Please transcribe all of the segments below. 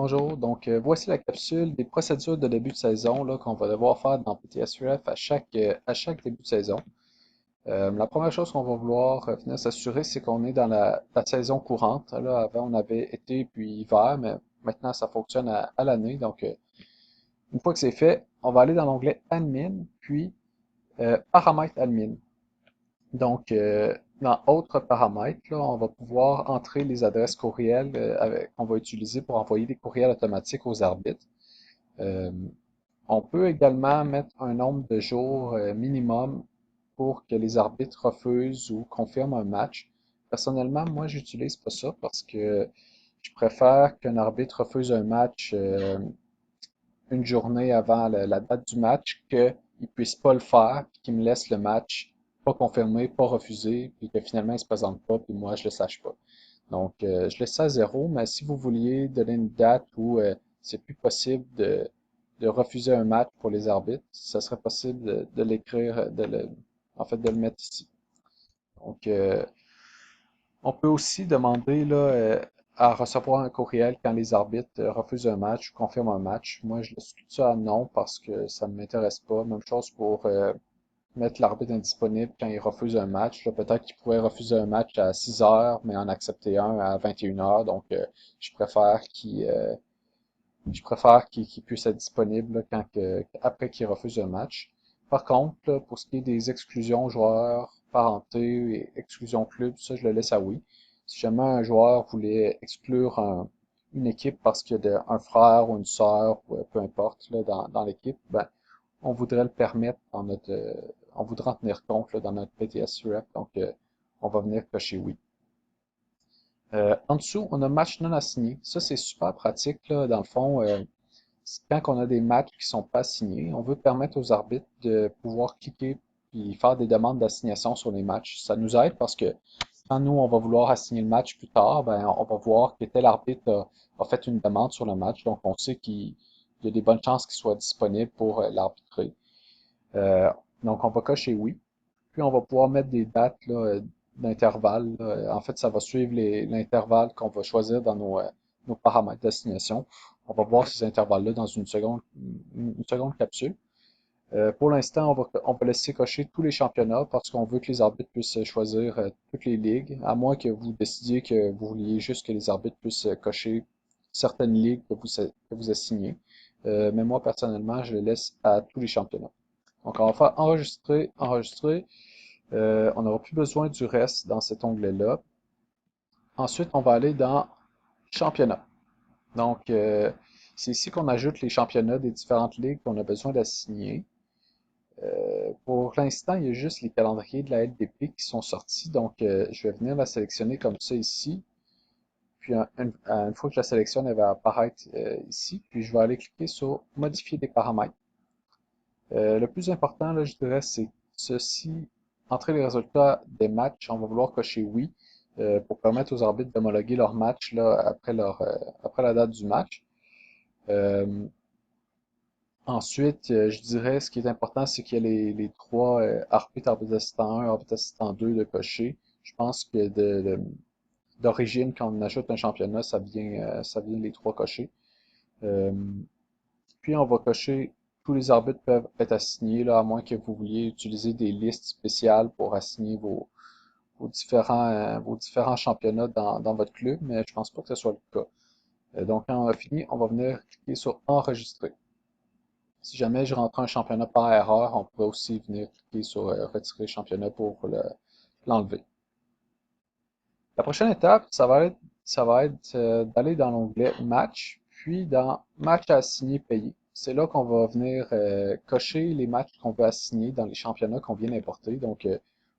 Bonjour, voici la capsule des procédures de début de saison là, qu'on va devoir faire dans PTSUF à chaque début de saison. La première chose qu'on va vouloir venir s'assurer, c'est qu'on est dans la saison courante. Là, avant, on avait été puis hiver, mais maintenant, ça fonctionne à l'année. Une fois que c'est fait, on va aller dans l'onglet Admin, puis Paramètres Admin. Dans Autres paramètres, là, on va pouvoir entrer les adresses courriels qu'on va utiliser pour envoyer des courriels automatiques aux arbitres. Euh, on peut également mettre un nombre de jours minimum pour que les arbitres refusent ou confirment un match. Personnellement, moi, j'utilise pas ça parce que je préfère qu'un arbitre refuse un match une journée avant la date du match qu'il ne puisse pas le faire, puis qu'il me laisse le match pas confirmé, pas refusé, puis que finalement il ne se présente pas, puis moi je le sache pas. Je laisse ça à zéro, mais si vous vouliez donner une date où c'est plus possible de refuser un match pour les arbitres, ça serait possible de l'écrire, en fait, de le mettre ici. Donc, euh, on peut aussi demander là, à recevoir un courriel quand les arbitres refusent un match ou confirment un match. Moi, je laisse tout ça à non parce que ça ne m'intéresse pas. Même chose pour mettre l'arbitre indisponible quand il refuse un match. Là, peut-être qu'il pourrait refuser un match à 6 heures, mais en accepter un à 21 heures. Je préfère qu'il puisse être disponible là, après qu'il refuse un match. Par contre, là, pour ce qui est des exclusions joueurs, parenté et exclusion club, ça, je le laisse à oui. Si jamais un joueur voulait exclure une équipe parce qu'il y a un frère ou une sœur, ou peu importe, là, dans l'équipe, ben, on voudrait le permettre on voudrait en tenir compte là, dans notre PTS Rep, on va venir cocher oui. En dessous, on a match non assigné. Ça, c'est super pratique, là, dans le fond. Quand on a des matchs qui sont pas assignés, on veut permettre aux arbitres de pouvoir cliquer et faire des demandes d'assignation sur les matchs. Ça nous aide parce que quand nous, on va vouloir assigner le match plus tard, ben, on va voir que tel arbitre a fait une demande sur le match. Donc, on sait qu'il y a des bonnes chances qu'il soit disponible pour l'arbitrer. Euh, on va cocher oui. Puis, on va pouvoir mettre des dates là, d'intervalle. Là. En fait, ça va suivre l'intervalle qu'on va choisir dans nos paramètres d'assignation. On va voir ces intervalles-là dans une seconde capsule. Pour l'instant, on va laisser cocher tous les championnats parce qu'on veut que les arbitres puissent choisir toutes les ligues, à moins que vous décidiez que vous vouliez juste que les arbitres puissent cocher certaines ligues que vous assignez. Mais moi, personnellement, je les laisse à tous les championnats. Donc, on va faire enregistrer, enregistrer. On n'aura plus besoin du reste dans cet onglet-là. Ensuite, on va aller dans championnat. Donc, euh, c'est ici qu'on ajoute les championnats des différentes ligues qu'on a besoin d'assigner. Pour l'instant, il y a juste les calendriers de la LDP qui sont sortis. Je vais venir la sélectionner comme ça ici. Puis, une fois que je la sélectionne, elle va apparaître ici. Puis, je vais aller cliquer sur Modifier des paramètres. Le plus important, là, je dirais, c'est ceci. Entrer les résultats des matchs. On va vouloir cocher oui pour permettre aux arbitres d'homologuer leur match là, après la date du match. Euh, Ensuite, je dirais, ce qui est important, c'est qu'il y a les trois arbitre assistant 1, arbitre assistant 2 de cocher. Je pense que d'origine, quand on ajoute un championnat, ça vient les trois cocher. Euh, Puis, on va cocher tous les arbitres peuvent être assignés, là, à moins que vous vouliez utiliser des listes spéciales pour assigner vos différents championnats dans votre club, mais je pense pas que ce soit le cas. Quand on a fini, on va venir cliquer sur Enregistrer. Si jamais je rentre un championnat par erreur, on peut aussi venir cliquer sur retirer championnat pour l'enlever. La prochaine étape, ça va être d'aller dans l'onglet Match, puis dans Match à assigner payé. C'est là qu'on va venir cocher les matchs qu'on veut assigner dans les championnats qu'on vient d'importer. Vous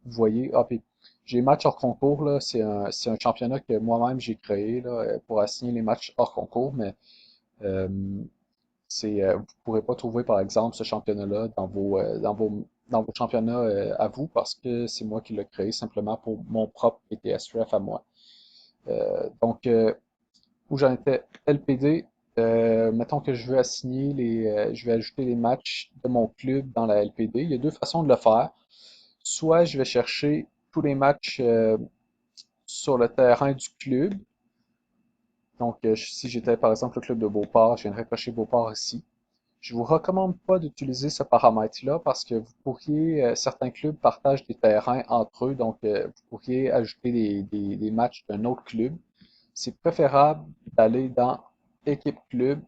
voyez, puis j'ai match hors concours, là, c'est un championnat que moi-même j'ai créé là, pour assigner les matchs hors concours, mais euh, vous ne pourrez pas trouver, par exemple, ce championnat-là dans vos championnats à vous parce que c'est moi qui l'ai créé simplement pour mon propre PTSRF à moi. Où j'en étais LPD, mettons que je veux je vais ajouter les matchs de mon club dans la LPD. Il y a deux façons de le faire. Soit je vais chercher tous les matchs sur le terrain du club, Donc, si j'étais par exemple le club de Beauport, je viendrais cocher Beauport ici. Je vous recommande pas d'utiliser ce paramètre-là parce que vous pourriez, certains clubs partagent des terrains entre eux, donc vous pourriez ajouter des matchs d'un autre club. C'est préférable d'aller dans équipe club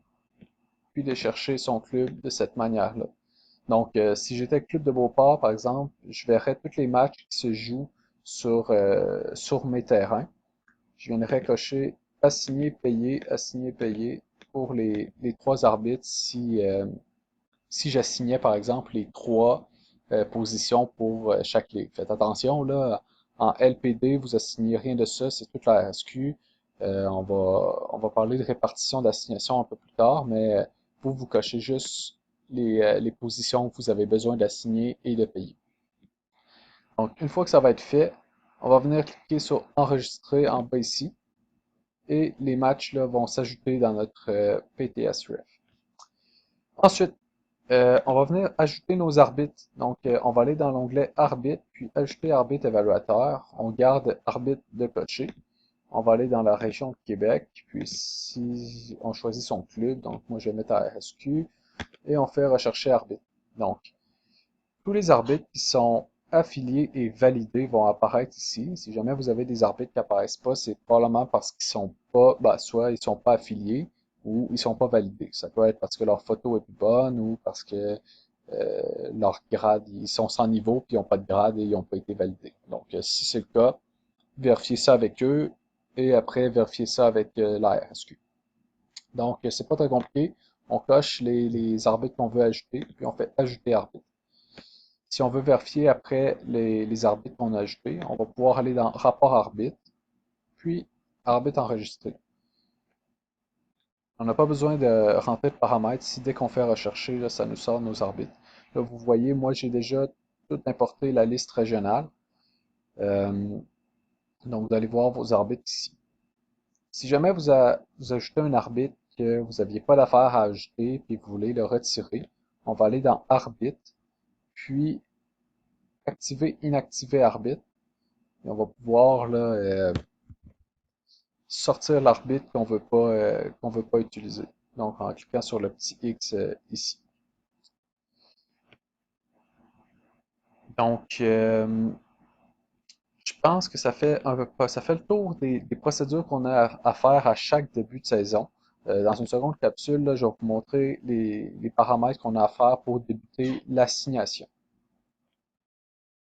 puis de chercher son club de cette manière-là. Donc, si j'étais club de Beauport, par exemple, je verrais tous les matchs qui se jouent sur mes terrains. Je viendrais cocher assigner, payer pour les trois arbitres si j'assignais par exemple les trois positions pour chaque ligue. Faites attention, là, en LPD, vous assignez rien de ça, c'est toute la RSQ. On va parler de répartition d'assignation un peu plus tard, mais vous cochez juste les positions que vous avez besoin d'assigner et de payer. Donc, une fois que ça va être fait, on va venir cliquer sur enregistrer en bas ici et les matchs là, vont s'ajouter dans notre PTS-Ref. Ensuite, on va venir ajouter nos arbitres. Donc, on va aller dans l'onglet Arbitre, puis Ajouter arbitre évaluateur. On garde arbitre de cocher. On va aller dans la région de Québec, puis si on choisit son club, donc moi je vais mettre à RSQ, et on fait rechercher arbitre. Donc, tous les arbitres qui sont affiliés et validés vont apparaître ici. Si jamais vous avez des arbitres qui apparaissent pas, c'est probablement parce qu'ils sont pas, soit ils sont pas affiliés ou ils sont pas validés. Ça peut être parce que leur photo est plus bonne ou parce que leur grade, ils sont sans niveau puis ils n'ont pas de grade et ils n'ont pas été validés. Donc, si c'est le cas, vérifiez ça avec eux et après vérifiez ça avec la RSQ. Donc, c'est pas très compliqué. On coche les arbitres qu'on veut ajouter, puis on fait ajouter arbitre. Si on veut vérifier après les arbitres qu'on a ajoutés, on va pouvoir aller dans Rapport arbitre, puis Arbitre enregistré. On n'a pas besoin de rentrer de paramètres. Si dès qu'on fait rechercher, là, ça nous sort nos arbitres. Là, vous voyez, moi, j'ai déjà tout importé la liste régionale. Euh, donc, vous allez voir vos arbitres ici. Si jamais vous ajoutez un arbitre que vous n'aviez pas d'affaire à ajouter, puis vous voulez le retirer, on va aller dans Arbitre, puis activer, inactiver arbitre. Et on va pouvoir là, sortir l'arbitre qu'on veut pas utiliser. Donc en cliquant sur le petit X ici. Donc je pense que ça fait le tour des procédures qu'on a à faire à chaque début de saison. Dans une seconde capsule, là, je vais vous montrer les paramètres qu'on a à faire pour débuter l'assignation.